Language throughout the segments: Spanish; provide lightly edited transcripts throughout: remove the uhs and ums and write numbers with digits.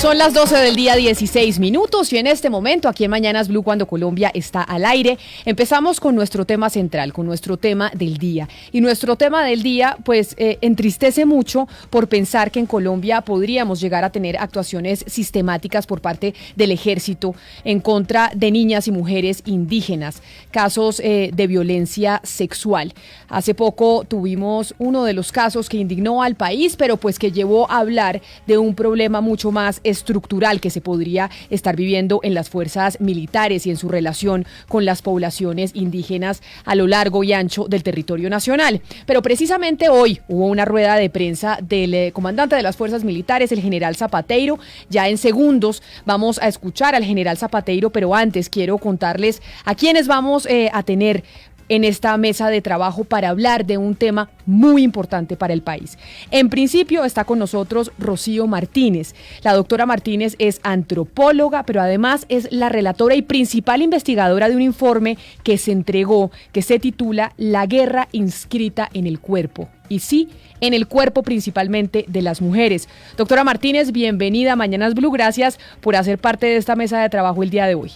Son las 12 del día, 16 minutos, y en este momento, aquí en Mañanas Blue, cuando Colombia está al aire, empezamos con nuestro tema central, con nuestro tema del día. Y nuestro tema del día, pues, entristece mucho por pensar que en Colombia podríamos llegar a tener actuaciones sistemáticas por parte del ejército en contra de niñas y mujeres indígenas, casos de violencia sexual. Hace poco tuvimos uno de los casos que indignó al país, pero pues que llevó a hablar de un problema mucho más estructural que se podría estar viviendo en las fuerzas militares y en su relación con las poblaciones indígenas a lo largo y ancho del territorio nacional. Pero precisamente hoy hubo una rueda de prensa del comandante de las fuerzas militares, el general Zapateiro. Ya en segundos vamos a escuchar al general Zapateiro, pero antes quiero contarles a quiénes vamos a tener en esta mesa de trabajo para hablar de un tema muy importante para el país. En principio está con nosotros Rocío Martínez. La doctora Martínez es antropóloga, pero además es la relatora y principal investigadora de un informe que se entregó, que se titula La guerra inscrita en el cuerpo. Y sí, en el cuerpo principalmente de las mujeres. Doctora Martínez, bienvenida a Mañanas Blue. Gracias por hacer parte de esta mesa de trabajo el día de hoy.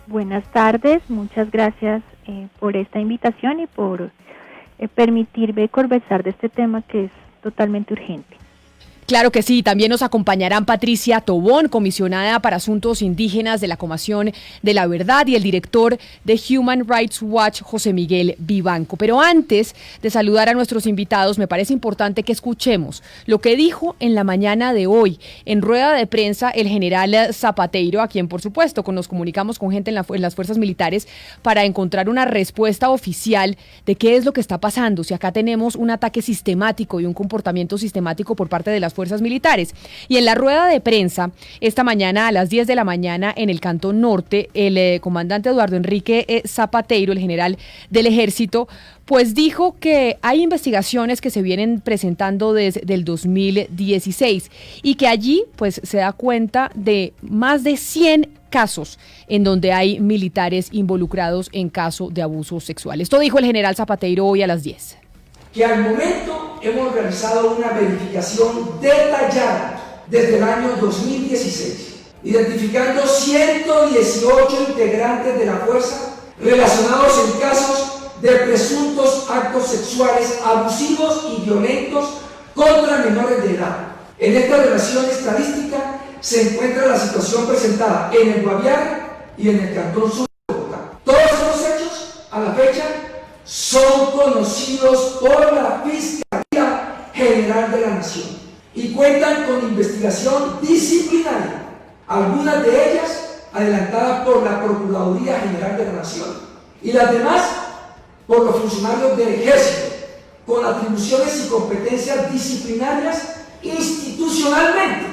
Buenas tardes, muchas gracias por esta invitación y por permitirme conversar de este tema que es totalmente urgente. Claro que sí, también nos acompañarán Patricia Tobón, comisionada para Asuntos Indígenas de la Comisión de la Verdad, y el director de Human Rights Watch, José Miguel Vivanco. Pero antes de saludar a nuestros invitados, me parece importante que escuchemos lo que dijo en la mañana de hoy, en rueda de prensa, el general Zapateiro, a quien por supuesto nos comunicamos con gente en las fuerzas militares para encontrar una respuesta oficial de qué es lo que está pasando, si acá tenemos un ataque sistemático y un comportamiento sistemático por parte de las fuerzas militares. Y en la rueda de prensa, esta mañana a las 10 de la mañana en el Cantón Norte, el comandante Eduardo Enrique Zapateiro, el general del ejército, pues dijo que hay investigaciones que se vienen presentando desde el 2016 y que allí pues se da cuenta de más de 100 casos en donde hay militares involucrados en caso de abuso sexual. Esto dijo el general Zapateiro hoy a las 10. Que al momento hemos realizado una verificación detallada desde el año 2016, identificando 118 integrantes de la fuerza relacionados en casos de presuntos actos sexuales abusivos y violentos contra menores de edad. En esta relación estadística se encuentra la situación presentada en el Guaviare y en el Cantón Sur de Bogotá. Todos estos hechos, a la fecha, son conocidos por la Fiscalía General de la Nación y cuentan con investigación disciplinaria, algunas de ellas adelantadas por la Procuraduría General de la Nación y las demás por los funcionarios del Ejército, con atribuciones y competencias disciplinarias institucionalmente.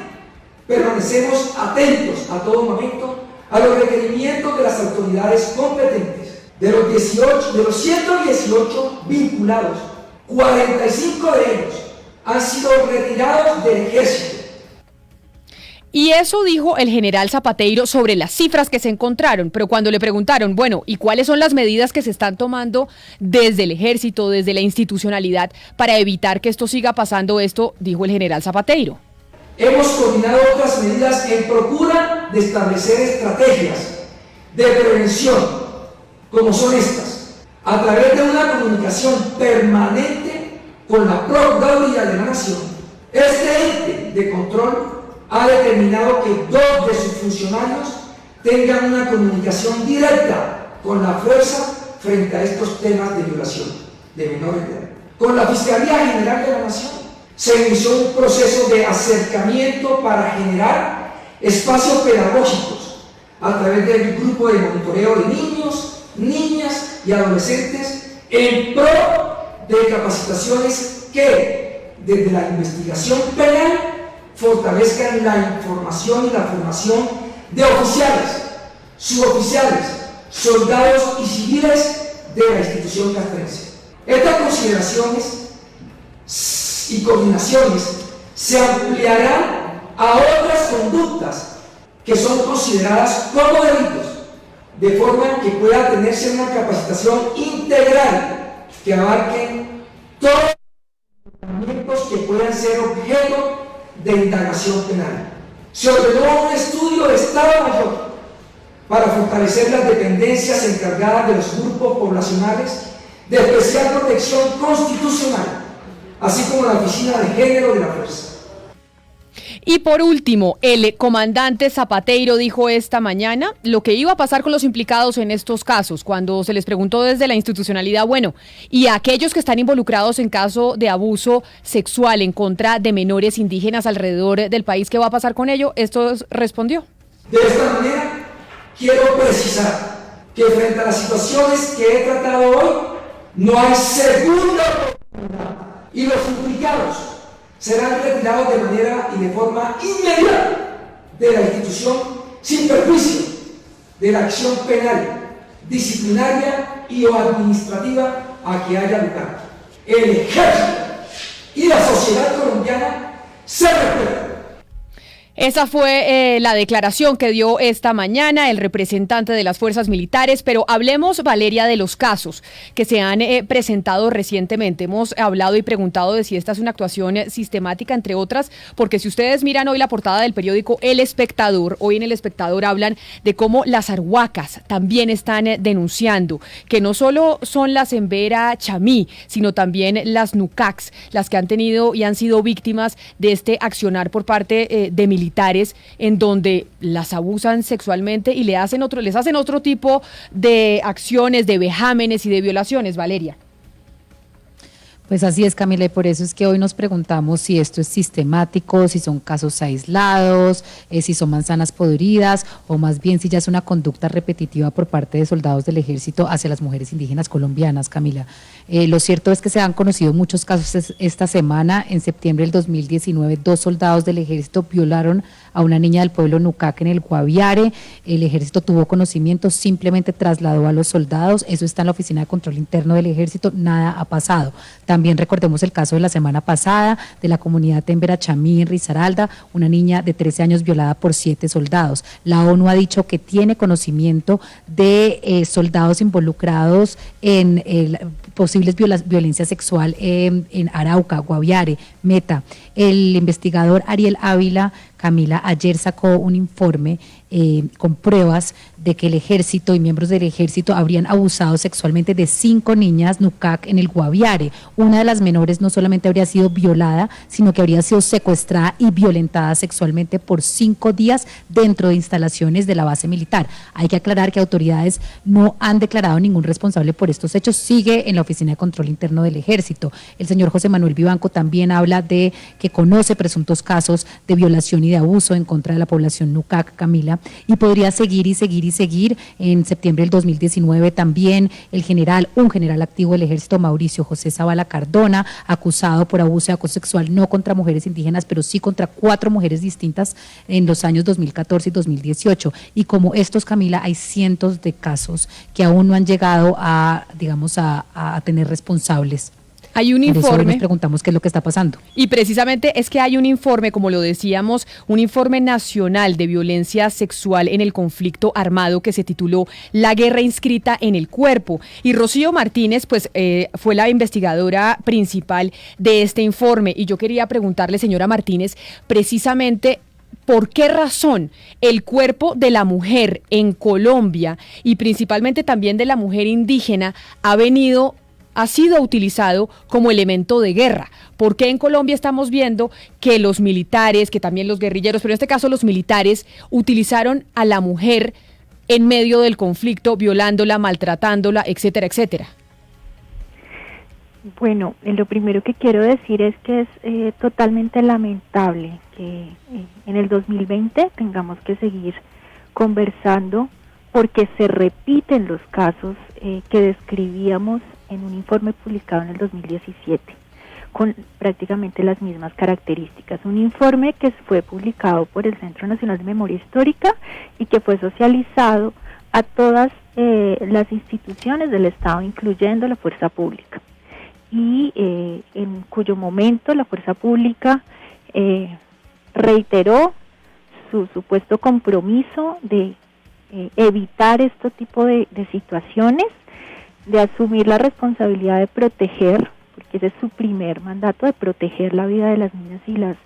Permanecemos atentos a todo momento a los requerimientos de las autoridades competentes. De los 118 vinculados, 45 de ellos han sido retirados del ejército. Y eso dijo el general Zapateiro sobre las cifras que se encontraron, pero cuando le preguntaron, bueno, ¿y cuáles son las medidas que se están tomando desde el ejército, desde la institucionalidad, para evitar que esto siga pasando? Esto dijo el general Zapateiro. Hemos coordinado otras medidas en procura de establecer estrategias de prevención, como son estas, a través de una comunicación permanente con la Procuraduría de la Nación. Este ente de control ha determinado que 2 de sus funcionarios tengan una comunicación directa con la fuerza frente a estos temas de violación de menores de edad. Con la Fiscalía General de la Nación se inició un proceso de acercamiento para generar espacios pedagógicos a través del grupo de monitoreo de niños, niñas y adolescentes en pro de capacitaciones que desde la investigación penal fortalezcan la información y la formación de oficiales, suboficiales, soldados y civiles de la institución castrense. Estas consideraciones y coordinaciones se ampliarán a otras conductas que son consideradas como delitos, de forma que pueda tenerse una capacitación integral que abarque todos los comportamientos que puedan ser objeto de indagación penal. Se ordenó un estudio de Estado Mayor para fortalecer las dependencias encargadas de los grupos poblacionales de especial protección constitucional, así como la Oficina de Género de la Fuerza. Y por último, el comandante Zapateiro dijo esta mañana lo que iba a pasar con los implicados en estos casos, cuando se les preguntó desde la institucionalidad, bueno, y a aquellos que están involucrados en caso de abuso sexual en contra de menores indígenas alrededor del país, ¿qué va a pasar con ello? Esto respondió. De esta manera, quiero precisar que frente a las situaciones que he tratado hoy, no hay segunda oportunidad y los implicados serán retirados de manera y de forma inmediata de la institución sin perjuicio de la acción penal, disciplinaria y o administrativa a que haya lugar. El ejército y la sociedad colombiana se respetan. Esa fue la declaración que dio esta mañana el representante de las fuerzas militares, pero hablemos, Valeria, de los casos que se han presentado recientemente. Hemos hablado y preguntado de si esta es una actuación sistemática, entre otras, porque si ustedes miran hoy la portada del periódico El Espectador, hoy en El Espectador hablan de cómo las arhuacas también están denunciando, que no solo son las Embera Chamí, sino también las Nucacs, las que han tenido y han sido víctimas de este accionar por parte de militares, en donde las abusan sexualmente y les hacen otro tipo de acciones, de vejámenes y de violaciones, Valeria. Pues así es, Camila, y por eso es que hoy nos preguntamos si esto es sistemático, si son casos aislados, si son manzanas podridas, o más bien si ya es una conducta repetitiva por parte de soldados del ejército hacia las mujeres indígenas colombianas, Camila. Lo cierto es que se han conocido muchos casos esta semana. En septiembre del 2019, 2 soldados del ejército violaron a una niña del pueblo Nucac en el Guaviare. El ejército tuvo conocimiento, simplemente trasladó a los soldados. Eso está en la Oficina de Control Interno del Ejército, nada ha pasado. También recordemos el caso de la semana pasada de la comunidad Embera Chamí en Risaralda, una niña de 13 años violada por 7 soldados. La ONU ha dicho que tiene conocimiento de soldados involucrados en posibles violencia sexual en Arauca, Guaviare, Meta. El investigador Ariel Ávila, Camila, ayer sacó un informe con pruebas de que el ejército y miembros del ejército habrían abusado sexualmente de 5 niñas Nucac en el Guaviare. Una de las menores no solamente habría sido violada, sino que habría sido secuestrada y violentada sexualmente por 5 días dentro de instalaciones de la base militar. Hay que aclarar que autoridades no han declarado ningún responsable por estos hechos. Sigue en la Oficina de Control Interno del Ejército. El señor José Manuel Vivanco también habla de que conoce presuntos casos de violación y de abuso en contra de la población Nucac, Camila, y podría seguir y seguir y seguir. En septiembre del 2019 también un general activo del ejército, Mauricio José Zavala Cardona, acusado por abuso y acoso sexual no contra mujeres indígenas, pero sí contra 4 mujeres distintas en los años 2014 y 2018. Y como estos, Camila, hay cientos de casos que aún no han llegado a tener responsables. Hay un Por informe. eso nos preguntamos qué es lo que está pasando. Y precisamente es que hay un informe, como lo decíamos, un informe nacional de violencia sexual en el conflicto armado que se tituló La guerra inscrita en el cuerpo. Y Rocío Martínez, pues, fue la investigadora principal de este informe. Y yo quería preguntarle, señora Martínez, precisamente, ¿por qué razón el cuerpo de la mujer en Colombia y principalmente también de la mujer indígena ha sido utilizado como elemento de guerra? ¿Por qué en Colombia estamos viendo que los militares, que también los guerrilleros, pero en este caso los militares, utilizaron a la mujer en medio del conflicto, violándola, maltratándola, etcétera, etcétera? Bueno, lo primero que quiero decir es que es totalmente lamentable que en el 2020 tengamos que seguir conversando porque se repiten los casos que describíamos en un informe publicado en el 2017, con prácticamente las mismas características. Un informe que fue publicado por el Centro Nacional de Memoria Histórica y que fue socializado a todas las instituciones del Estado, incluyendo la fuerza pública, y en cuyo momento la fuerza pública reiteró su supuesto compromiso de evitar este tipo de situaciones, de asumir la responsabilidad de proteger, porque ese es su primer mandato, de proteger la vida de las niñas y las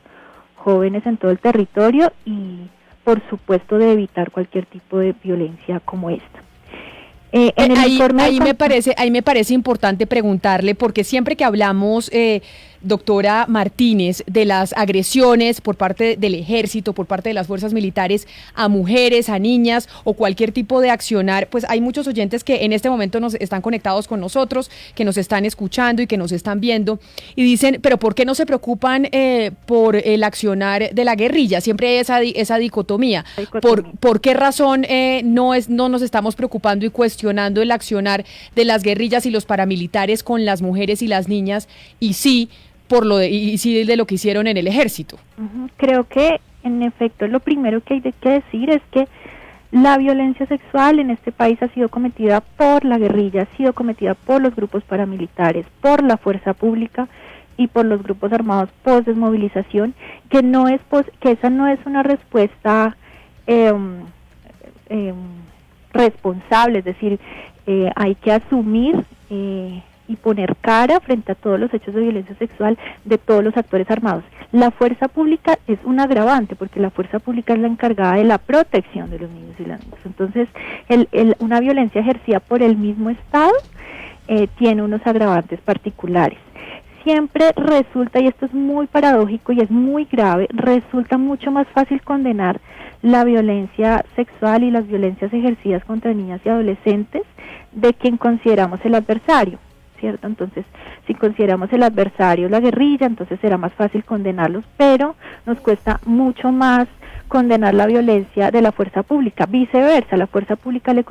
jóvenes en todo el territorio y, por supuesto, de evitar cualquier tipo de violencia como esta. Ahí me parece importante preguntarle, porque siempre que hablamos, doctora Martínez, de las agresiones por parte del ejército, por parte de las fuerzas militares a mujeres, a niñas o cualquier tipo de accionar, pues hay muchos oyentes que en este momento nos están conectados con nosotros, que nos están escuchando y que nos están viendo y dicen, pero ¿por qué no se preocupan por el accionar de la guerrilla? Siempre hay esa dicotomía. ¿Por qué razón no nos estamos preocupando y cuestionando el accionar de las guerrillas y los paramilitares con las mujeres y las niñas y sí de lo que hicieron en el ejército? Creo que en efecto lo primero que hay que decir es que la violencia sexual en este país ha sido cometida por la guerrilla, ha sido cometida por los grupos paramilitares, por la fuerza pública y por los grupos armados post desmovilización, que esa no es una respuesta responsable, es decir, hay que asumir y poner cara frente a todos los hechos de violencia sexual de todos los actores armados. La fuerza pública es un agravante porque la fuerza pública es la encargada de la protección de los niños y las niñas. Entonces, una violencia ejercida por el mismo Estado tiene unos agravantes particulares. Siempre resulta, y esto es muy paradójico y es muy grave, resulta mucho más fácil condenar la violencia sexual y las violencias ejercidas contra niñas y adolescentes de quien consideramos el adversario, ¿cierto? Entonces, si consideramos el adversario la guerrilla, entonces será más fácil condenarlos, pero nos cuesta mucho más condenar la violencia de la fuerza pública. Viceversa, a la fuerza pública le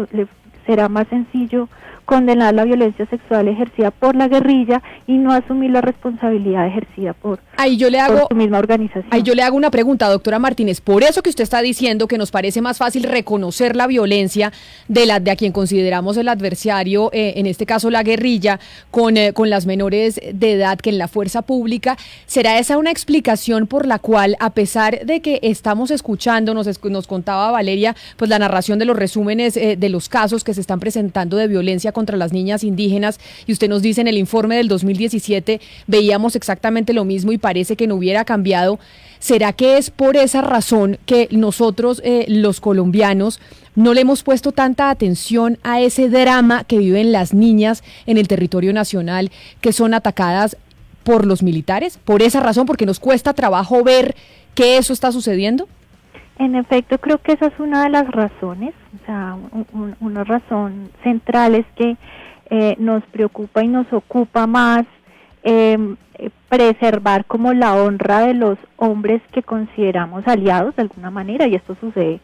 será más sencillo condenar la violencia sexual ejercida por la guerrilla y no asumir la responsabilidad ejercida por su misma organización. Ahí yo le hago una pregunta, doctora Martínez. Por eso que usted está diciendo que nos parece más fácil reconocer la violencia de a quien consideramos el adversario, en este caso la guerrilla, con las menores de edad que en la fuerza pública. ¿Será esa una explicación por la cual, a pesar de que estamos escuchando, nos contaba Valeria, pues la narración de los resúmenes de los casos que se están presentando de violencia contra las niñas indígenas, y usted nos dice en el informe del 2017 veíamos exactamente lo mismo y parece que no hubiera cambiado? ¿Será que es por esa razón que nosotros, los colombianos, no le hemos puesto tanta atención a ese drama que viven las niñas en el territorio nacional, que son atacadas por los militares? ¿Por esa razón? ¿Porque nos cuesta trabajo ver que eso está sucediendo? En efecto, creo que esa es una de las razones, o sea, una razón central es que nos preocupa y nos ocupa más preservar como la honra de los hombres que consideramos aliados de alguna manera, y esto sucede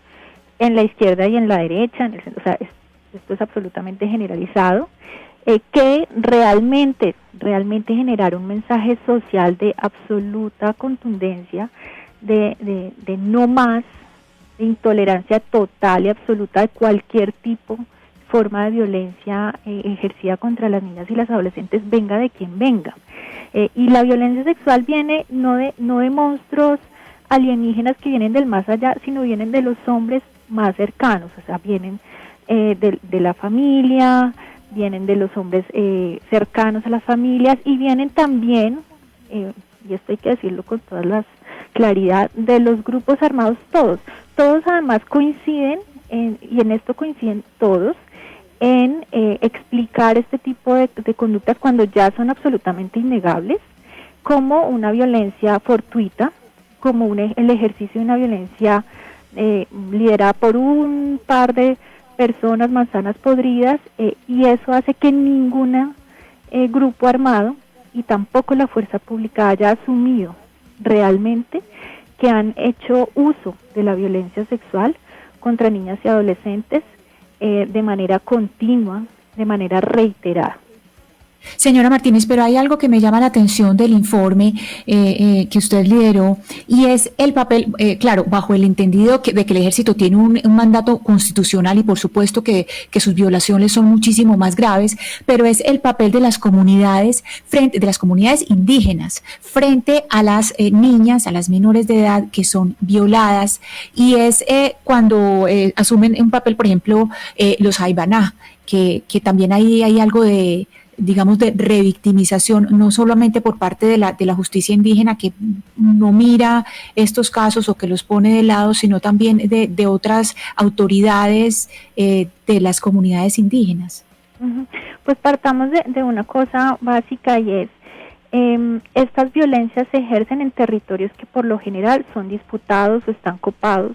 en la izquierda y en la derecha, o sea, esto es absolutamente generalizado, que realmente generar un mensaje social de absoluta contundencia, de no más, de intolerancia total y absoluta de cualquier tipo, forma de violencia ejercida contra las niñas y las adolescentes, venga de quien venga. Y la violencia sexual viene no de monstruos alienígenas que vienen del más allá, sino vienen de los hombres más cercanos, o sea, vienen de la familia, vienen de los hombres cercanos a las familias, y vienen también, y esto hay que decirlo con toda la claridad, de los grupos armados todos además coinciden, y en esto coinciden todos, en explicar este tipo de conductas cuando ya son absolutamente innegables, como una violencia fortuita, como el ejercicio de una violencia liderada por un par de personas, manzanas podridas, y eso hace que ningún grupo armado y tampoco la fuerza pública haya asumido realmente que han hecho uso de la violencia sexual contra niñas y adolescentes de manera continua, de manera reiterada. Señora Martínez, pero hay algo que me llama la atención del informe que usted lideró, y es el papel, claro, bajo el entendido de que el ejército tiene un mandato constitucional y por supuesto que sus violaciones son muchísimo más graves, pero es el papel de las comunidades indígenas frente a las niñas, a las menores de edad que son violadas, y es cuando asumen un papel, por ejemplo, los Haibaná, que también hay algo de digamos, de revictimización, no solamente por parte de la justicia indígena que no mira estos casos o que los pone de lado, sino también de otras autoridades de las comunidades indígenas? Pues partamos de una cosa básica, y es estas violencias se ejercen en territorios que por lo general son disputados o están copados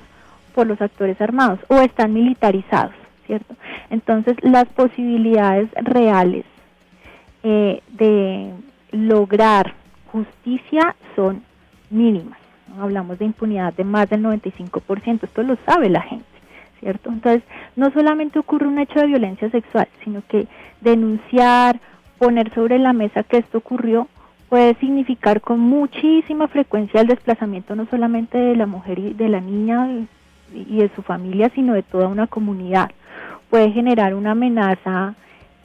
por los actores armados o están militarizados, ¿cierto? Entonces las posibilidades reales de lograr justicia son mínimas, ¿no? Hablamos de impunidad de más del 95%, esto lo sabe la gente, ¿cierto? Entonces, no solamente ocurre un hecho de violencia sexual, sino que denunciar, poner sobre la mesa que esto ocurrió, puede significar con muchísima frecuencia el desplazamiento no solamente de la mujer y de la niña y de su familia, sino de toda una comunidad. Puede generar una amenaza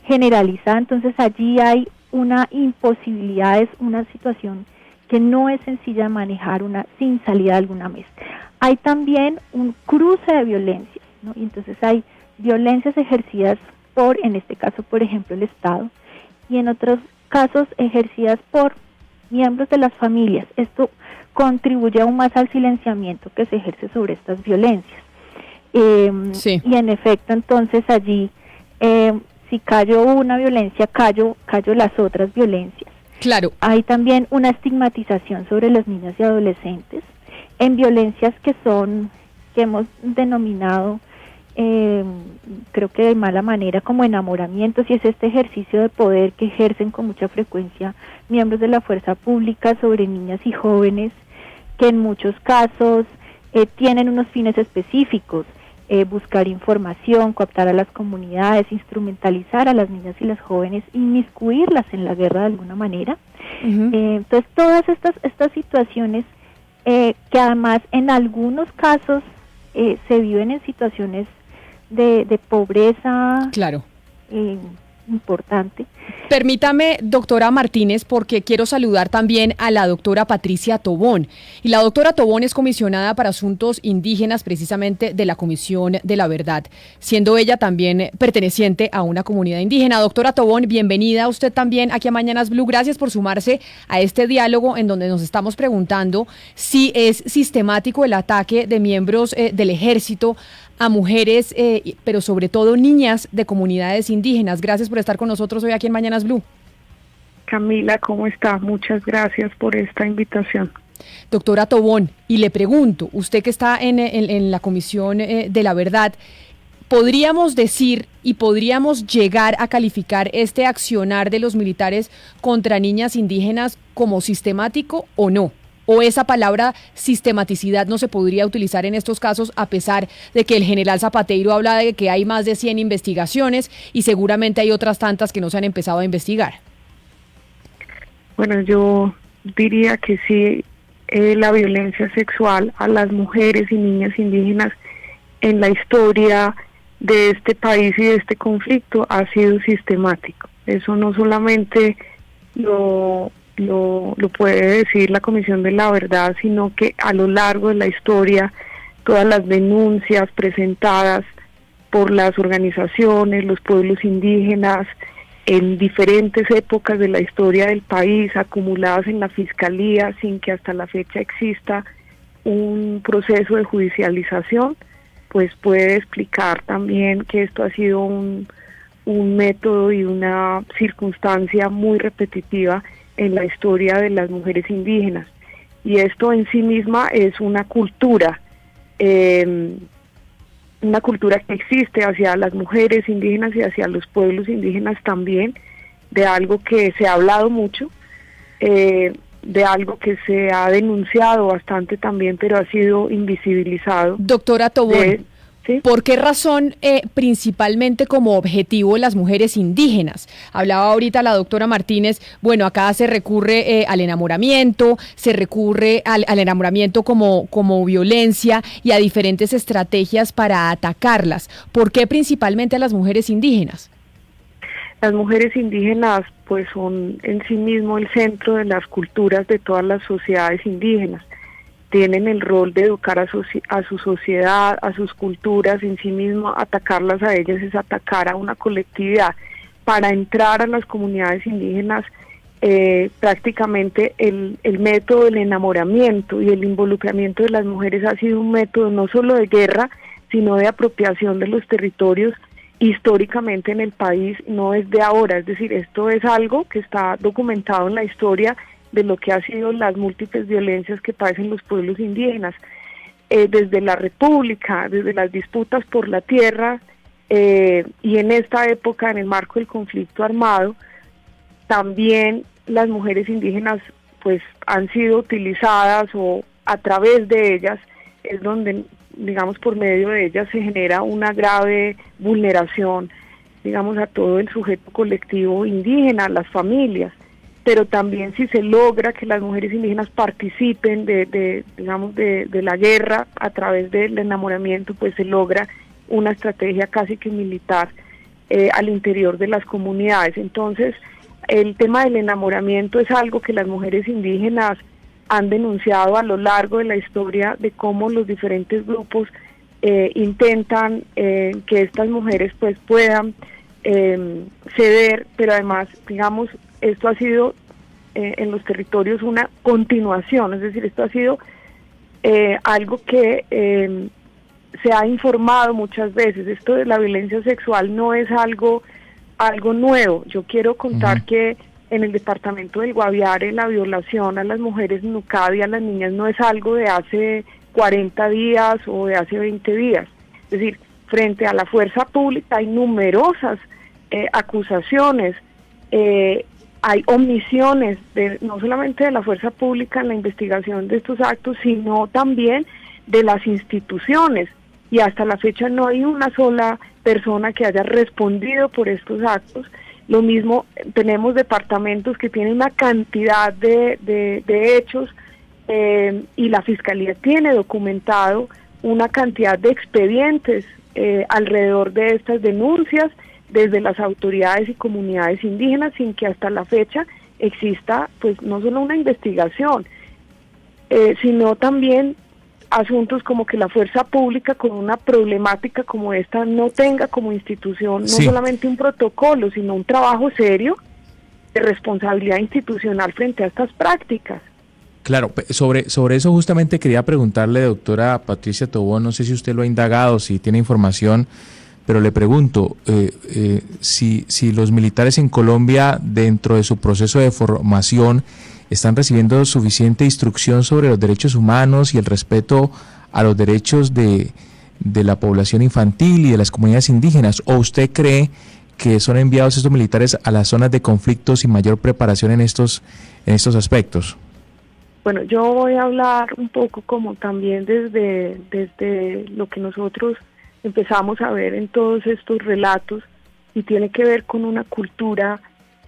generalizada, entonces allí hay una imposibilidad, es una situación que no es sencilla de manejar, sin salida alguna vez. Hay también un cruce de violencias, ¿no? Y entonces hay violencias ejercidas por, en este caso, por ejemplo, el Estado, y en otros casos ejercidas por miembros de las familias. Esto contribuye aún más al silenciamiento que se ejerce sobre estas violencias. Sí. Y en efecto, entonces allí, si callo una violencia, callo las otras violencias. Claro. Hay también una estigmatización sobre las niñas y adolescentes en violencias que hemos denominado, creo que de mala manera, como enamoramientos, y es este ejercicio de poder que ejercen con mucha frecuencia miembros de la fuerza pública sobre niñas y jóvenes, que en muchos casos tienen unos fines específicos, buscar información, cooptar a las comunidades, instrumentalizar a las niñas y las jóvenes, inmiscuirlas en la guerra de alguna manera. Entonces todas estas situaciones que además en algunos casos se viven en situaciones de pobreza, claro, importante. Permítame, doctora Martínez, porque quiero saludar también a la doctora Patricia Tobón. Y la doctora Tobón es comisionada para asuntos indígenas, precisamente de la Comisión de la Verdad, siendo ella también perteneciente a una comunidad indígena. Doctora Tobón, bienvenida usted también aquí a Mañanas Blue. Gracias por sumarse a este diálogo en donde nos estamos preguntando si es sistemático el ataque de miembros del ejército a mujeres, pero sobre todo niñas de comunidades indígenas. Gracias por estar con nosotros hoy aquí en Mañanas Blue. Camila, ¿cómo está? Muchas gracias por esta invitación. Doctora Tobón, y le pregunto, usted que está en la Comisión de la Verdad, ¿podríamos decir y podríamos llegar a calificar este accionar de los militares contra niñas indígenas como sistemático o no? ¿O esa palabra sistematicidad no se podría utilizar en estos casos, a pesar de que el general Zapateiro habla de que hay más de 100 investigaciones y seguramente hay otras tantas que no se han empezado a investigar? Bueno, yo diría que sí, la violencia sexual a las mujeres y niñas indígenas en la historia de este país y de este conflicto ha sido sistemático. Eso no solamente lo puede decir la Comisión de la Verdad, sino que a lo largo de la historia, todas las denuncias presentadas por las organizaciones, los pueblos indígenas, en diferentes épocas de la historia del país, acumuladas en la Fiscalía, sin que hasta la fecha exista un proceso de judicialización, pues puede explicar también que esto ha sido un método y una circunstancia muy repetitiva en la historia de las mujeres indígenas, y esto en sí misma es una cultura que existe hacia las mujeres indígenas y hacia los pueblos indígenas también, de algo que se ha hablado mucho, de algo que se ha denunciado bastante también, pero ha sido invisibilizado. Doctora Tobón, ¿sí? ¿Por qué razón principalmente como objetivo las mujeres indígenas? Hablaba ahorita la doctora Martínez, bueno, acá se recurre al enamoramiento, se recurre al enamoramiento como violencia y a diferentes estrategias para atacarlas. ¿Por qué principalmente a las mujeres indígenas? Las mujeres indígenas pues son en sí mismo el centro de las culturas de todas las sociedades indígenas. Tienen el rol de educar a su sociedad, a sus culturas, en sí mismo atacarlas a ellas es atacar a una colectividad. para entrar a las comunidades indígenas, prácticamente el método del enamoramiento y el involucramiento de las mujeres ha sido un método no solo de guerra, sino de apropiación de los territorios históricamente en el país, no es de ahora, es decir, esto es algo que está documentado en la historia de lo que ha sido las múltiples violencias que padecen los pueblos indígenas, desde la República, desde las disputas por la tierra, y en esta época, en el marco del conflicto armado, también las mujeres indígenas pues han sido utilizadas, o a través de ellas es donde, digamos, por medio de ellas se genera una grave vulneración, digamos, a todo el sujeto colectivo indígena, a las familias. Pero también si se logra que las mujeres indígenas participen de la guerra a través del enamoramiento, pues se logra una estrategia casi que militar al interior de las comunidades. Entonces, el tema del enamoramiento es algo que las mujeres indígenas han denunciado a lo largo de la historia, de cómo los diferentes grupos intentan que estas mujeres pues puedan ceder, pero además, digamos, esto ha sido en los territorios una continuación, es decir, esto ha sido algo que se ha informado muchas veces. Esto de la violencia sexual no es algo nuevo. Yo quiero contar que en el departamento del Guaviare la violación a las mujeres nucad y a las niñas no es algo de hace 40 días o de hace 20 días. Es decir, frente a la fuerza pública hay numerosas acusaciones, hay omisiones no solamente de la fuerza pública en la investigación de estos actos, sino también de las instituciones, y hasta la fecha no hay una sola persona que haya respondido por estos actos. Lo mismo, tenemos departamentos que tienen una cantidad de hechos, y la Fiscalía tiene documentado una cantidad de expedientes alrededor de estas denuncias desde las autoridades y comunidades indígenas, sin que hasta la fecha exista pues no solo una investigación, sino también asuntos como que la fuerza pública con una problemática como esta no tenga como institución no solamente un protocolo, sino un trabajo serio de responsabilidad institucional frente a estas prácticas. Claro, sobre eso justamente quería preguntarle, doctora Patricia Tobón, no sé si usted lo ha indagado, si tiene información, pero le pregunto, si los militares en Colombia, dentro de su proceso de formación, están recibiendo suficiente instrucción sobre los derechos humanos y el respeto a los derechos de la población infantil y de las comunidades indígenas, o usted cree que son enviados estos militares a las zonas de conflicto sin mayor preparación en estos aspectos? Bueno, yo voy a hablar un poco como también desde lo que nosotros empezamos a ver en todos estos relatos, y tiene que ver con una cultura,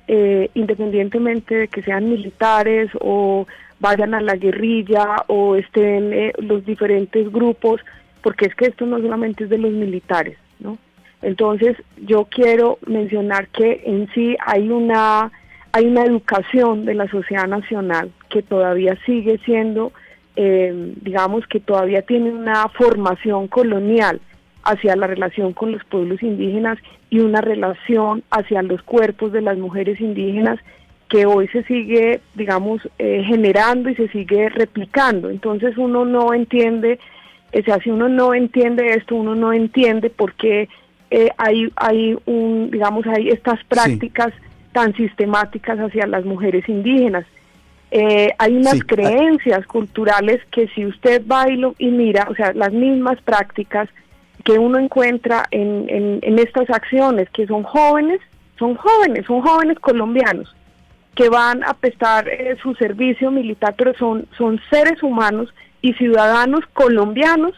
independientemente de que sean militares o vayan a la guerrilla o estén los diferentes grupos, porque es que esto no solamente es de los militares, ¿no? Entonces yo quiero mencionar que en sí hay una educación de la sociedad nacional que todavía sigue siendo, digamos que todavía tiene una formación colonial hacia la relación con los pueblos indígenas y una relación hacia los cuerpos de las mujeres indígenas que hoy se sigue, digamos, generando y se sigue replicando. Entonces uno no entiende, o sea, si uno no entiende esto, uno no entiende por qué hay estas prácticas tan sistemáticas hacia las mujeres indígenas. Hay unas creencias culturales que si usted va y mira, o sea, las mismas prácticas que uno encuentra en estas acciones, que son jóvenes colombianos que van a prestar su servicio militar, pero son seres humanos y ciudadanos colombianos,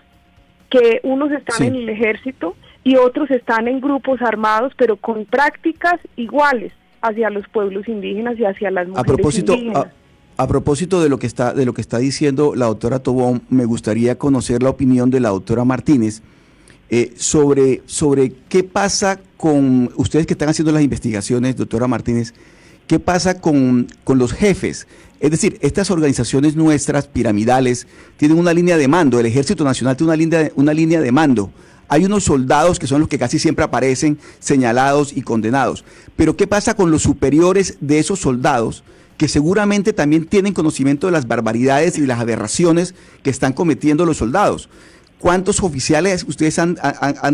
que unos están en el ejército y otros están en grupos armados, pero con prácticas iguales hacia los pueblos indígenas y hacia las mujeres indígenas. A propósito de lo que está diciendo la doctora Tobón, me gustaría conocer la opinión de la doctora Martínez sobre qué pasa con ustedes que están haciendo las investigaciones, doctora Martínez, qué pasa con los jefes. Es decir, estas organizaciones nuestras piramidales tienen una línea de mando, el Ejército Nacional tiene una línea de mando. hay unos soldados que son los que casi siempre aparecen señalados y condenados. Pero ¿qué pasa con los superiores de esos soldados que seguramente también tienen conocimiento de las barbaridades y las aberraciones que están cometiendo los soldados? ¿Cuántos oficiales ustedes han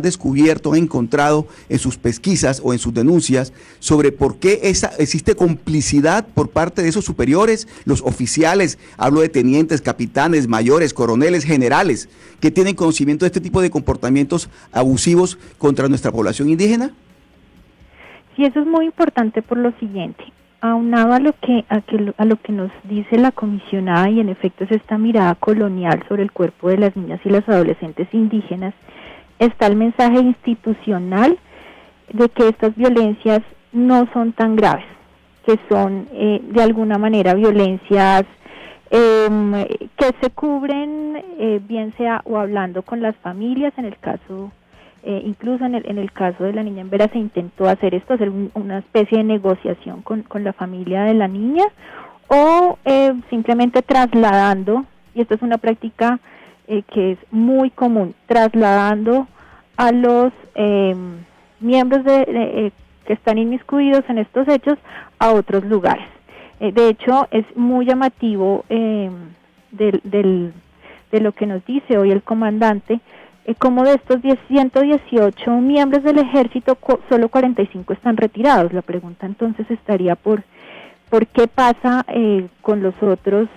descubierto, han encontrado en sus pesquisas o en sus denuncias sobre por qué existe complicidad por parte de esos superiores, los oficiales, hablo de tenientes, capitanes, mayores, coroneles, generales, que tienen conocimiento de este tipo de comportamientos abusivos contra nuestra población indígena? Sí, eso es muy importante por lo siguiente. Aunado a lo que nos dice la comisionada, y en efecto es esta mirada colonial sobre el cuerpo de las niñas y las adolescentes indígenas, está el mensaje institucional de que estas violencias no son tan graves, que son de alguna manera violencias que se cubren, bien sea o hablando con las familias, en el caso incluso en el caso de la niña en Vera se intentó hacer esto, hacer una especie de negociación con la familia de la niña, o simplemente trasladando, y esto es una práctica que es muy común, trasladando a los miembros que están inmiscuidos en estos hechos a otros lugares. De hecho, es muy llamativo de lo que nos dice hoy el comandante, como de estos 118 miembros del ejército, solo 45 están retirados. La pregunta entonces estaría por qué pasa con los otros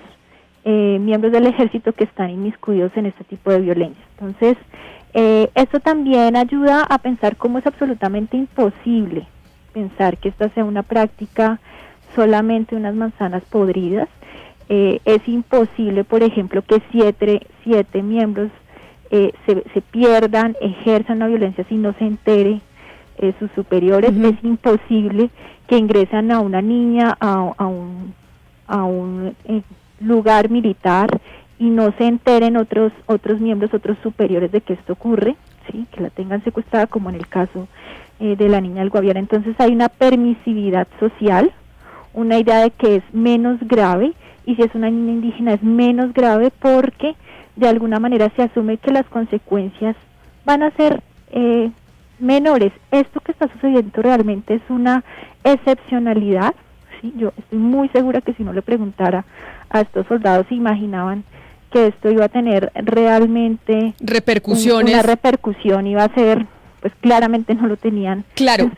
miembros del ejército que están inmiscuidos en este tipo de violencia. Entonces, esto también ayuda a pensar cómo es absolutamente imposible pensar que esta sea una práctica solamente unas manzanas podridas. Es imposible, por ejemplo, que siete miembros se pierdan, ejerzan una violencia si no se entere sus superiores. Uh-huh. Es imposible que ingresan a una niña a un lugar militar y no se enteren otros miembros, otros superiores de que esto ocurre, ¿sí? Que la tengan secuestrada, como en el caso de la niña del Guaviare. Entonces hay una permisividad social, una idea de que es menos grave, y si es una niña indígena es menos grave porque de alguna manera se asume que las consecuencias van a ser menores. Esto que está sucediendo realmente es una excepcionalidad, ¿sí? Yo estoy muy segura que si no le preguntara a estos soldados se imaginaban que esto iba a tener realmente repercusiones. Una repercusión, iba a ser, pues claramente no lo tenían. Claro,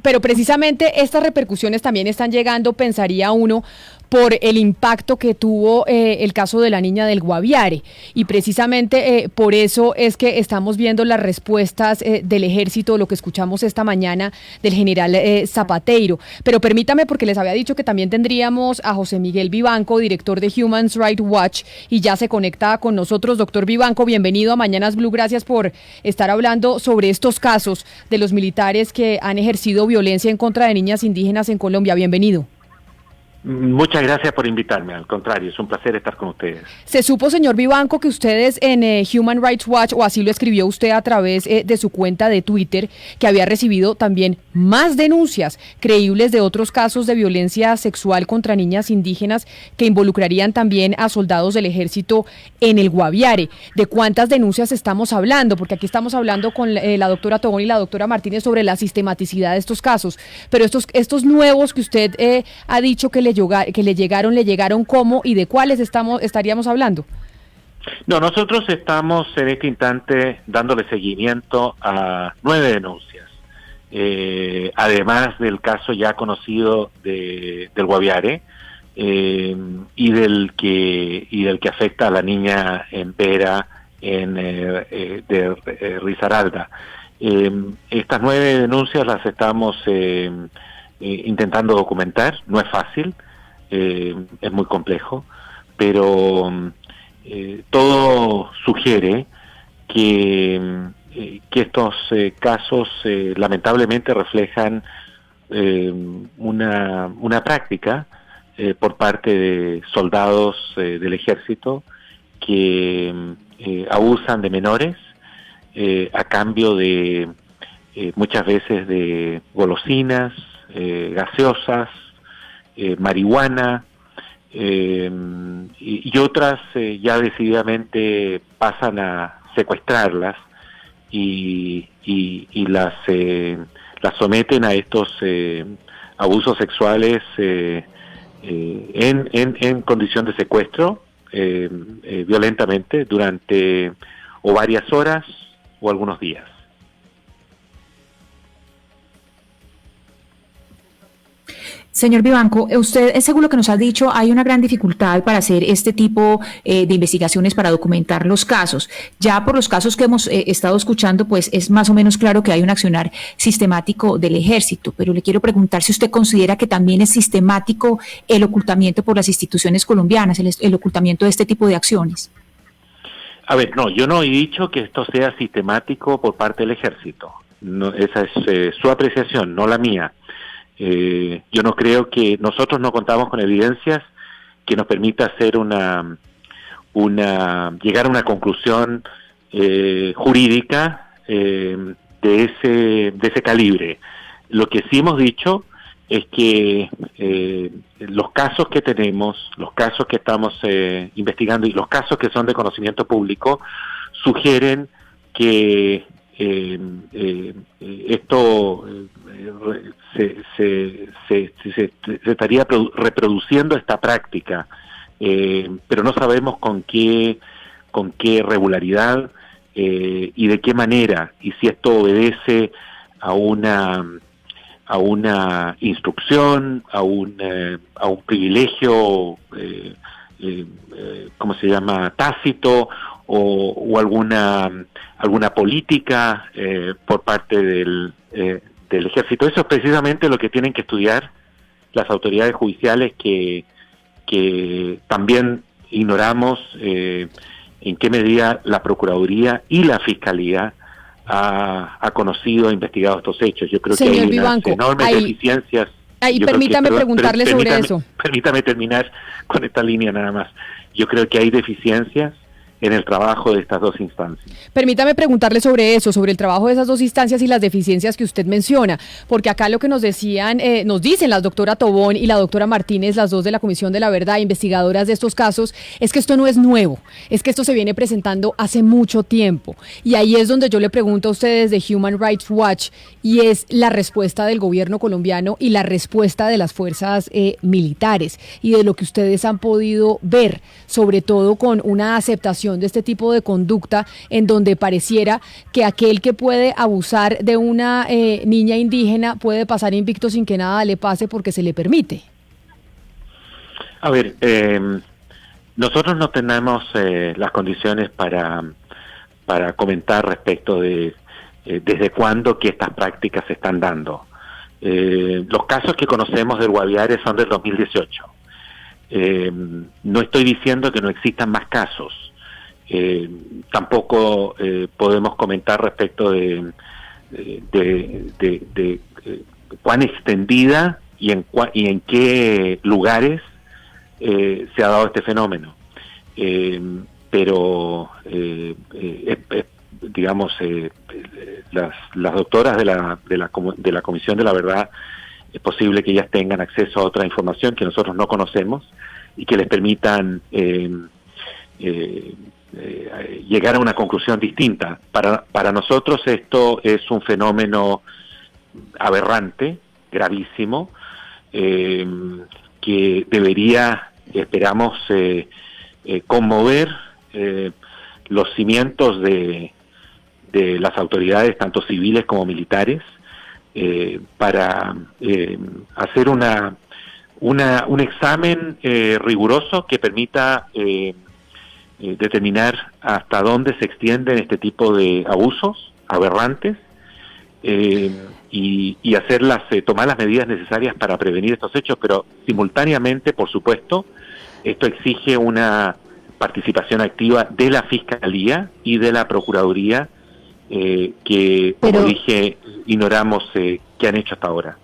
pero precisamente estas repercusiones también están llegando, pensaría uno, por el impacto que tuvo el caso de la niña del Guaviare, y precisamente por eso es que estamos viendo las respuestas del ejército, lo que escuchamos esta mañana del general Zapateiro. Pero permítame, porque les había dicho que también tendríamos a José Miguel Vivanco, director de Human Rights Watch, y ya se conecta con nosotros. Doctor Vivanco, bienvenido a Mañanas Blue, gracias por estar hablando sobre estos casos de los militares que han ejercido violencia en contra de niñas indígenas en Colombia. Bienvenido. Muchas gracias por invitarme, al contrario, es un placer estar con ustedes. Se supo, señor Vivanco, que ustedes en Human Rights Watch, o así lo escribió usted a través de su cuenta de Twitter, que había recibido también más denuncias creíbles de otros casos de violencia sexual contra niñas indígenas que involucrarían también a soldados del ejército en el Guaviare. ¿De cuántas denuncias estamos hablando? Porque aquí estamos hablando con la doctora Tobón y la doctora Martínez sobre la sistematicidad de estos casos, pero estos nuevos que usted ha dicho que le llegaron cómo y de cuáles estaríamos hablando. No, nosotros estamos en este instante dándole seguimiento a 9 denuncias, además del caso ya conocido del Guaviare y del que afecta a la niña en Vera de Risaralda. Estas 9 denuncias las estamos intentando documentar. No es fácil, es muy complejo, pero todo sugiere que estos casos lamentablemente reflejan una práctica por parte de soldados del ejército que abusan de menores a cambio de muchas veces de golosinas, gaseosas, marihuana, y otras ya decididamente pasan a secuestrarlas y las someten a estos abusos sexuales en condición de secuestro, violentamente, durante o varias horas o algunos días. Señor Vivanco, usted, según lo que nos ha dicho, hay una gran dificultad para hacer este tipo de investigaciones, para documentar los casos. Ya por los casos que hemos estado escuchando, pues es más o menos claro que hay un accionar sistemático del ejército, pero le quiero preguntar si usted considera que también es sistemático el ocultamiento por las instituciones colombianas, el ocultamiento de este tipo de acciones. A ver, no, yo no he dicho que esto sea sistemático por parte del ejército. No, esa es su apreciación, no la mía. Yo no creo que nosotros no contamos con evidencias que nos permita hacer llegar a una conclusión jurídica de ese calibre. Lo que sí hemos dicho es que los casos que tenemos, los casos que estamos investigando y los casos que son de conocimiento público sugieren que esto se estaría reproduciendo esta práctica, pero no sabemos con qué regularidad y de qué manera, y si esto obedece a una instrucción, a un privilegio, ¿cómo se llama?, tácito, o alguna política por parte del ejército. Eso es precisamente lo que tienen que estudiar las autoridades judiciales, que también ignoramos en qué medida la Procuraduría y la Fiscalía ha conocido e investigado estos hechos. Yo creo Señor que hay Vivanco, unas enormes deficiencias. Permítame preguntarle sobre eso. Permítame terminar con esta línea nada más. Yo creo que hay deficiencias en el trabajo de estas dos instancias. Permítame preguntarle sobre eso, sobre el trabajo de esas dos instancias y las deficiencias que usted menciona, porque acá lo que nos decían, nos dicen la doctora Tobón y la doctora Martínez, las dos de la Comisión de la Verdad, investigadoras de estos casos, es que esto no es nuevo, es que esto se viene presentando hace mucho tiempo. Y ahí es donde yo le pregunto a ustedes de Human Rights Watch, y es la respuesta del gobierno colombiano y la respuesta de las fuerzas militares, y de lo que ustedes han podido ver, sobre todo con una aceptación de este tipo de conducta en donde pareciera que aquel que puede abusar de una niña indígena puede pasar invicto sin que nada le pase porque se le permite. A ver, nosotros no tenemos las condiciones para comentar respecto de desde cuándo que estas prácticas se están dando. Los casos que conocemos del Guaviare son del 2018. No estoy diciendo que no existan más casos. Tampoco podemos comentar respecto de cuán extendida y en qué lugares se ha dado este fenómeno. Pero digamos, las doctoras de la Comisión de la Verdad, es posible que ellas tengan acceso a otra información que nosotros no conocemos y que les permitan llegar a una conclusión distinta. Para nosotros esto es un fenómeno aberrante, gravísimo, que debería, esperamos, conmover los cimientos de las autoridades, tanto civiles como militares, para hacer un examen riguroso que permita determinar hasta dónde se extienden este tipo de abusos aberrantes, y tomar las medidas necesarias para prevenir estos hechos, pero simultáneamente, por supuesto, esto exige una participación activa de la Fiscalía y de la Procuraduría, que, como dije, ignoramos qué han hecho hasta ahora.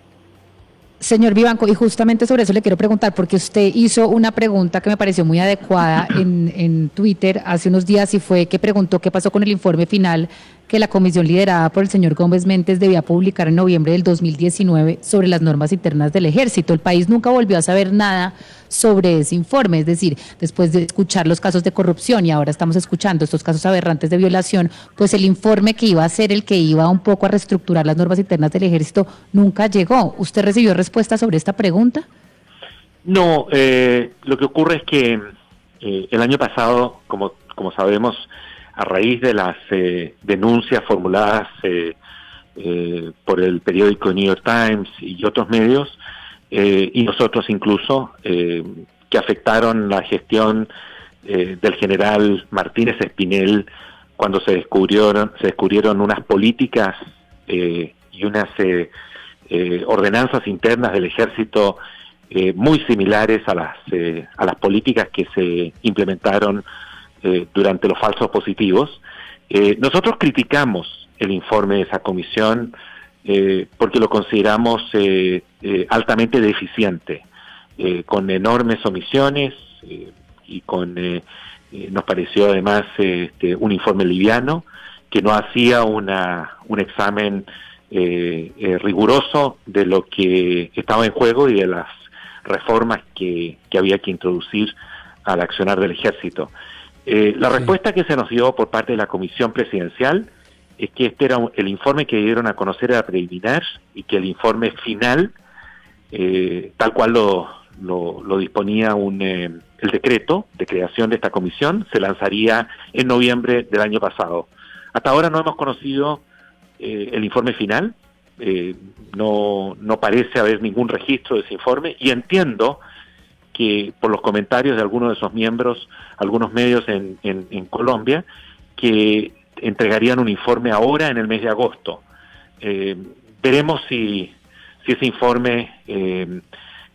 Señor Vivanco, y justamente sobre eso le quiero preguntar, porque usted hizo una pregunta que me pareció muy adecuada en Twitter hace unos días, y fue que preguntó qué pasó con el informe final que la comisión liderada por el señor Gómez Méndez debía publicar en noviembre del 2019 sobre las normas internas del Ejército. El país nunca volvió a saber nada sobre ese informe, es decir, después de escuchar los casos de corrupción y ahora estamos escuchando estos casos aberrantes de violación, pues el informe que iba a ser el que iba un poco a reestructurar las normas internas del Ejército nunca llegó. ¿Usted recibió respuesta sobre esta pregunta? No, lo que ocurre es que el año pasado, como sabemos, a raíz de las denuncias formuladas por el periódico New York Times y otros medios, y nosotros incluso, que afectaron la gestión del general Martínez Espinel cuando se descubrieron unas políticas y unas ordenanzas internas del Ejército muy similares a las políticas que se implementaron durante los falsos positivos. Nosotros criticamos el informe de esa comisión porque lo consideramos altamente deficiente, con enormes omisiones y nos pareció además un informe liviano que no hacía un examen riguroso de lo que estaba en juego y de las reformas que había que introducir al accionar del Ejército. La respuesta que se nos dio por parte de la Comisión Presidencial es que este era el informe que dieron a conocer era preliminar y que el informe final, tal cual lo disponía el decreto de creación de esta comisión, se lanzaría en noviembre del año pasado. Hasta ahora no hemos conocido el informe final, no parece haber ningún registro de ese informe, y entiendo que por los comentarios de algunos de esos miembros, algunos medios en Colombia, que entregarían un informe ahora en el mes de agosto. Veremos si ese informe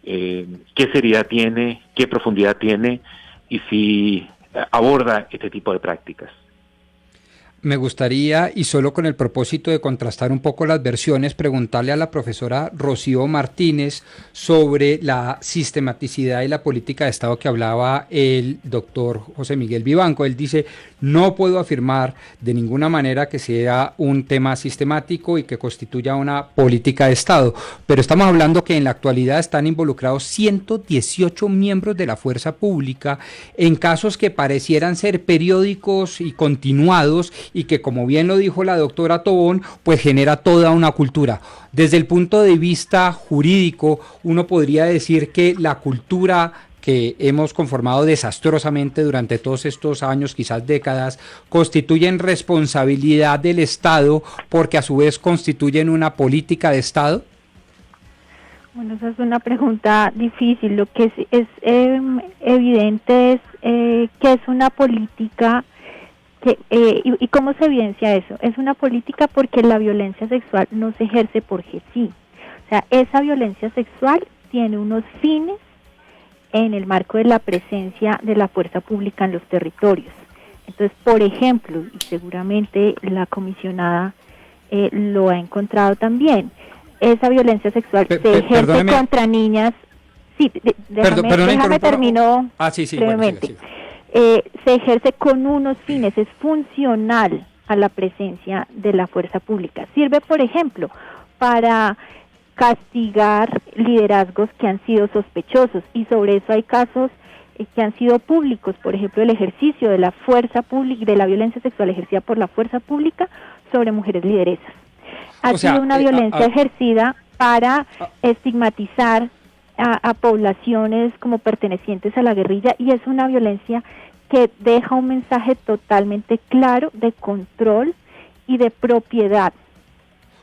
qué seriedad tiene, qué profundidad tiene y si aborda este tipo de prácticas. Me gustaría, y solo con el propósito de contrastar un poco las versiones, preguntarle a la profesora Rocío Martínez sobre la sistematicidad y la política de Estado que hablaba el doctor José Miguel Vivanco. Él dice, no puedo afirmar de ninguna manera que sea un tema sistemático y que constituya una política de Estado, pero estamos hablando que en la actualidad están involucrados 118 miembros de la fuerza pública en casos que parecieran ser periódicos y continuados, y que, como bien lo dijo la doctora Tobón, pues genera toda una cultura. Desde el punto de vista jurídico, uno podría decir que la cultura que hemos conformado desastrosamente durante todos estos años, quizás décadas, constituyen responsabilidad del Estado porque a su vez constituyen una política de Estado. Bueno, esa es una pregunta difícil. Lo que es evidente es que es una política. ¿Y cómo se evidencia eso? Es una política porque la violencia sexual no se ejerce porque sí. O sea, esa violencia sexual tiene unos fines en el marco de la presencia de la fuerza pública en los territorios. Entonces, por ejemplo, y seguramente la comisionada lo ha encontrado también, esa violencia sexual se ejerce contra niñas. Sí, déjame termino brevemente. Bueno, sí. Se ejerce con unos fines, es funcional a la presencia de la fuerza pública. Sirve, por ejemplo, para castigar liderazgos que han sido sospechosos, y sobre eso hay casos que han sido públicos, por ejemplo, el ejercicio de la fuerza pública, de la violencia sexual ejercida por la fuerza pública sobre mujeres lideresas. Ha sido una violencia ejercida para estigmatizar a poblaciones como pertenecientes a la guerrilla, y es una violencia que deja un mensaje totalmente claro de control y de propiedad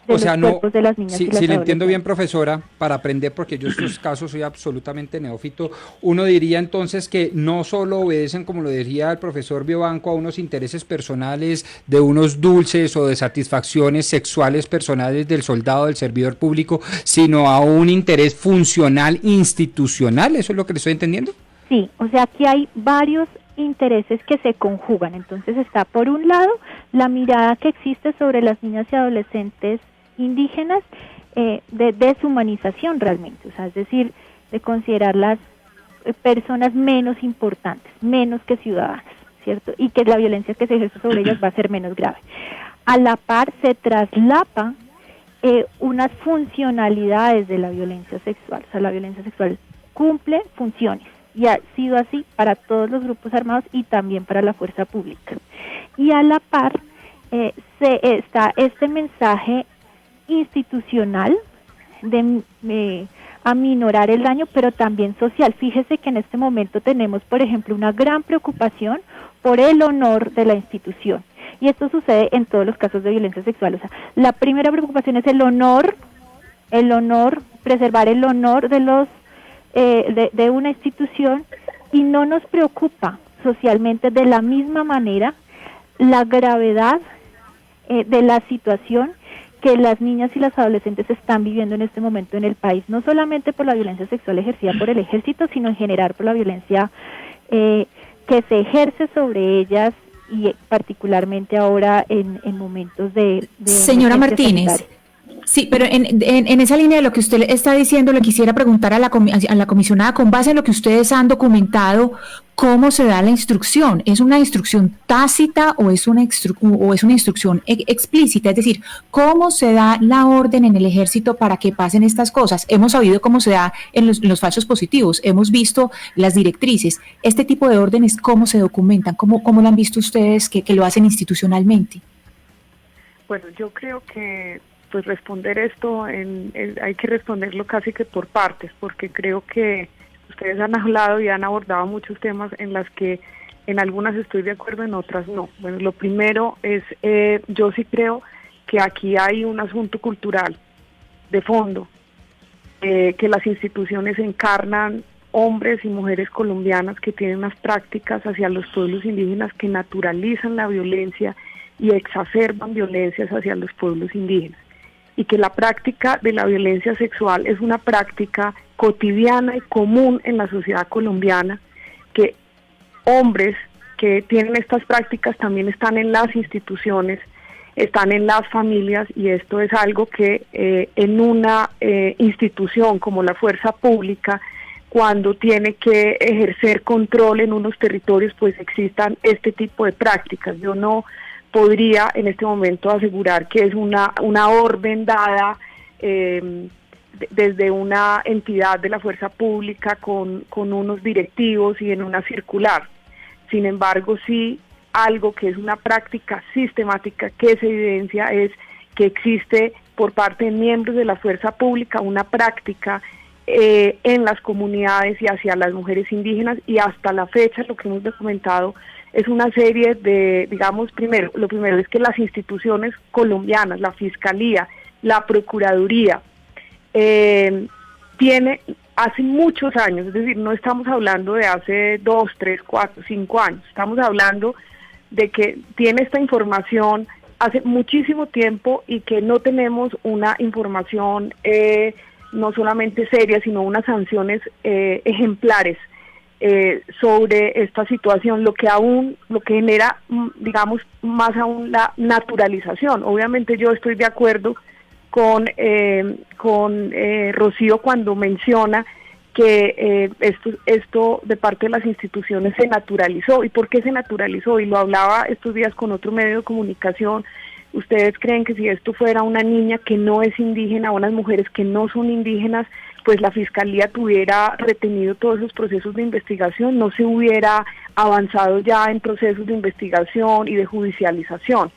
de los cuerpos de las niñas y las si le entiendo bien, profesora, para aprender, porque yo estos casos soy absolutamente neófito, uno diría entonces que no solo obedecen, como lo decía el profesor Vivanco, a unos intereses personales de unos dulces o de satisfacciones sexuales personales del soldado, del servidor público, sino a un interés funcional institucional. ¿Eso es lo que le estoy entendiendo? Sí, o sea, aquí hay varios intereses que se conjugan. Entonces está, por un lado, la mirada que existe sobre las niñas y adolescentes indígenas, de deshumanización realmente, o sea, es decir, de considerarlas personas menos importantes, menos que ciudadanas, ¿cierto? Y que la violencia que se ejerce sobre ellas va a ser menos grave. A la par se traslapa unas funcionalidades de la violencia sexual. O sea, la violencia sexual cumple funciones y ha sido así para todos los grupos armados y también para la fuerza pública. Y a la par está este mensaje institucional de aminorar el daño, pero también social. Fíjese que en este momento tenemos, por ejemplo, una gran preocupación por el honor de la institución. Y esto sucede en todos los casos de violencia sexual. O sea, la primera preocupación es el honor, preservar el honor de los de una institución, y no nos preocupa socialmente de la misma manera la gravedad de la situación que las niñas y las adolescentes están viviendo en este momento en el país, no solamente por la violencia sexual ejercida por el ejército, sino en general por la violencia que se ejerce sobre ellas, y particularmente ahora en momentos de señora Martínez sanitaria. Sí, pero en esa línea de lo que usted está diciendo, le quisiera preguntar a la comisionada, con base en lo que ustedes han documentado, ¿cómo se da la instrucción? ¿Es una instrucción tácita o es una instrucción explícita? Es decir, ¿cómo se da la orden en el ejército para que pasen estas cosas? Hemos sabido cómo se da en los falsos positivos, hemos visto las directrices. Este tipo de órdenes, ¿cómo se documentan? ¿Cómo lo han visto ustedes que lo hacen institucionalmente? Bueno, yo creo que pues responder esto hay que responderlo casi que por partes, porque creo que ustedes han hablado y han abordado muchos temas en las que en algunas estoy de acuerdo, en otras no. Bueno, lo primero es, yo sí creo que aquí hay un asunto cultural de fondo, que las instituciones encarnan hombres y mujeres colombianas que tienen unas prácticas hacia los pueblos indígenas que naturalizan la violencia y exacerban violencias hacia los pueblos indígenas, y que la práctica de la violencia sexual es una práctica cotidiana y común en la sociedad colombiana, que hombres que tienen estas prácticas también están en las instituciones, están en las familias, y esto es algo que en una institución como la fuerza pública, cuando tiene que ejercer control en unos territorios, pues existan este tipo de prácticas. Yo no podría en este momento asegurar que es una orden dada desde una entidad de la fuerza pública con unos directivos y en una circular. Sin embargo, sí, algo que es una práctica sistemática que se evidencia es que existe por parte de miembros de la fuerza pública una práctica en las comunidades y hacia las mujeres indígenas, y hasta la fecha lo que hemos documentado es una serie de, digamos, lo primero es que las instituciones colombianas, la Fiscalía, la Procuraduría, hace muchos años, es decir, no estamos hablando de hace 2, 3, 4, 5 años, estamos hablando de que tiene esta información hace muchísimo tiempo, y que no tenemos una información no solamente seria, sino unas sanciones ejemplares sobre esta situación, lo que genera, digamos, más aún la naturalización. Obviamente yo estoy de acuerdo con Rocío cuando menciona que esto de parte de las instituciones se naturalizó. ¿Y por qué se naturalizó? Y lo hablaba estos días con otro medio de comunicación. ¿Ustedes creen que si esto fuera una niña que no es indígena, o unas mujeres que no son indígenas, pues la Fiscalía tuviera retenido todos esos procesos de investigación, no se hubiera avanzado ya en procesos de investigación y de judicialización?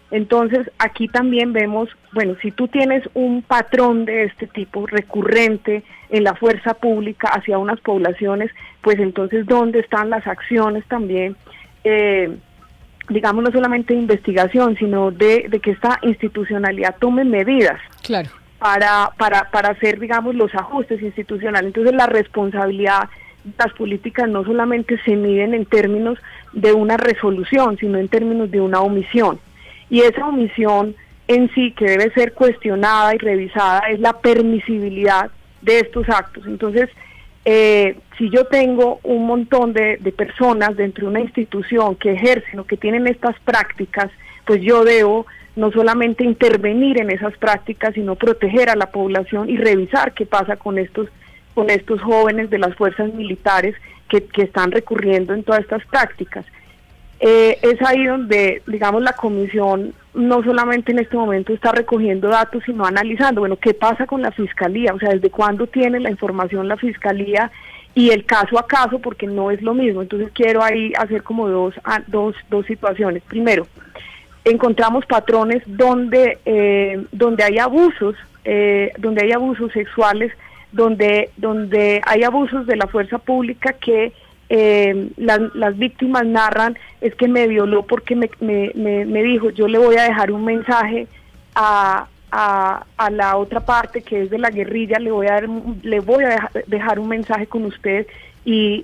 Entonces, aquí también vemos, bueno, si tú tienes un patrón de este tipo recurrente en la fuerza pública hacia unas poblaciones, pues entonces, ¿dónde están las acciones también, digamos, no solamente de investigación, sino de que esta institucionalidad tome medidas? Claro. Para hacer, digamos, los ajustes institucionales? Entonces, la responsabilidad de las políticas no solamente se miden en términos de una resolución, sino en términos de una omisión. Y esa omisión en sí, que debe ser cuestionada y revisada, es la permisibilidad de estos actos. Entonces, si yo tengo un montón de personas dentro de una institución que ejercen o que tienen estas prácticas, pues yo debo no solamente intervenir en esas prácticas, sino proteger a la población y revisar qué pasa con estos jóvenes de las fuerzas militares que están recurriendo en todas estas prácticas. es ahí donde, digamos, la comisión no solamente en este momento está recogiendo datos, sino analizando, bueno, ¿qué pasa con la Fiscalía? O sea, ¿desde cuándo tiene la información la Fiscalía? Y el caso a caso, porque no es lo mismo. Entonces quiero ahí hacer como dos situaciones. Primero, encontramos patrones donde hay abusos, sexuales, donde hay abusos de la fuerza pública que las víctimas narran, es que me violó porque me dijo, yo le voy a dejar un mensaje a la otra parte que es de la guerrilla, le voy a dejar un mensaje con usted, y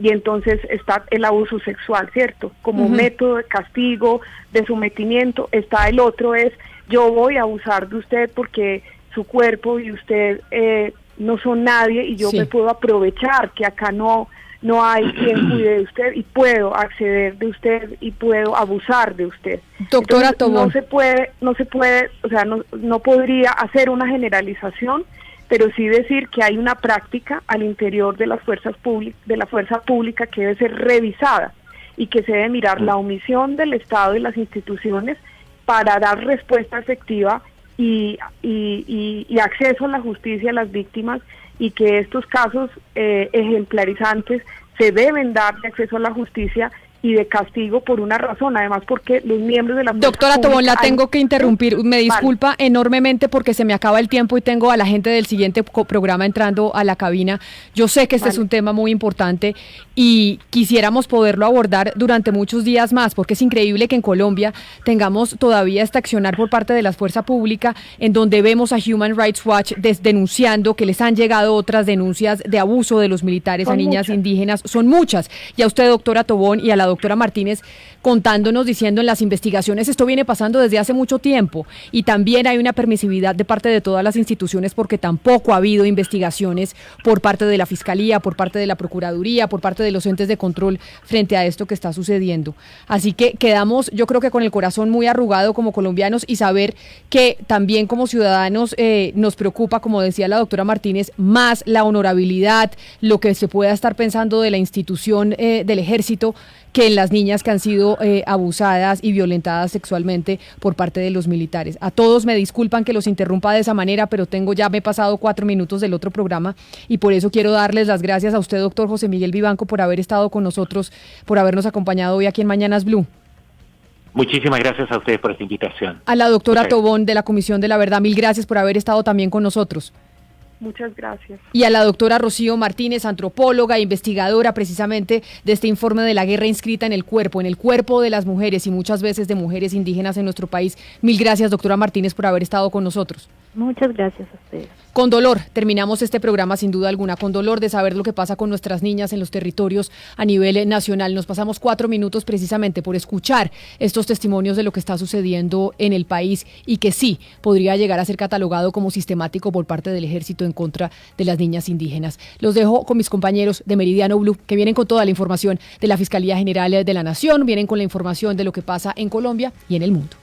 entonces está el abuso sexual, ¿cierto? Como método de castigo, de sometimiento. Está el otro, es yo voy a abusar de usted porque su cuerpo y usted no son nadie, y yo me puedo aprovechar que acá no hay quien cuide de usted, y puedo acceder de usted y puedo abusar de usted. Doctora Tobón, no se puede, o sea, no podría hacer una generalización, pero sí decir que hay una práctica al interior de la fuerza pública que debe ser revisada, y que se debe mirar la omisión del Estado y las instituciones para dar respuesta efectiva y acceso a la justicia a las víctimas, y que estos casos ejemplarizantes se deben dar de acceso a la justicia y de castigo por una razón, además porque los miembros de la fuerza doctora Tobón, la tengo que interrumpir, me disculpa enormemente porque se me acaba el tiempo y tengo a la gente del siguiente programa entrando a la cabina. Yo sé que este es un tema muy importante y quisiéramos poderlo abordar durante muchos días más, porque es increíble que en Colombia tengamos todavía este accionar por parte de la fuerza pública, en donde vemos a Human Rights Watch denunciando que les han llegado otras denuncias de abuso de los militares a niñas indígenas, son muchas, y a usted, doctora Tobón, y a la doctora Martínez contándonos, diciendo en las investigaciones esto viene pasando desde hace mucho tiempo, y también hay una permisividad de parte de todas las instituciones porque tampoco ha habido investigaciones por parte de la Fiscalía, por parte de la Procuraduría, por parte de los entes de control frente a esto que está sucediendo. Así que quedamos, yo creo que con el corazón muy arrugado como colombianos, y saber que también como ciudadanos nos preocupa, como decía la doctora Martínez, más la honorabilidad, lo que se pueda estar pensando de la institución del ejército, que en las niñas que han sido abusadas y violentadas sexualmente por parte de los militares. A todos me disculpan que los interrumpa de esa manera, pero me he pasado 4 minutos del otro programa, y por eso quiero darles las gracias a usted, doctor José Miguel Vivanco, por haber estado con nosotros, por habernos acompañado hoy aquí en Mañanas Blue. Muchísimas gracias a ustedes por esta invitación. A la doctora Tobón de la Comisión de la Verdad, mil gracias por haber estado también con nosotros. Muchas gracias. Y a la doctora Rocío Martínez, antropóloga, investigadora precisamente de este informe de la guerra inscrita en el cuerpo de las mujeres, y muchas veces de mujeres indígenas en nuestro país. Mil gracias, doctora Martínez, por haber estado con nosotros. Muchas gracias a ustedes. Con dolor terminamos este programa, sin duda alguna, con dolor de saber lo que pasa con nuestras niñas en los territorios a nivel nacional. Nos pasamos 4 minutos precisamente por escuchar estos testimonios de lo que está sucediendo en el país, y que sí podría llegar a ser catalogado como sistemático por parte del ejército en contra de las niñas indígenas. Los dejo con mis compañeros de Meridiano Blue, que vienen con toda la información de la Fiscalía General de la Nación, vienen con la información de lo que pasa en Colombia y en el mundo.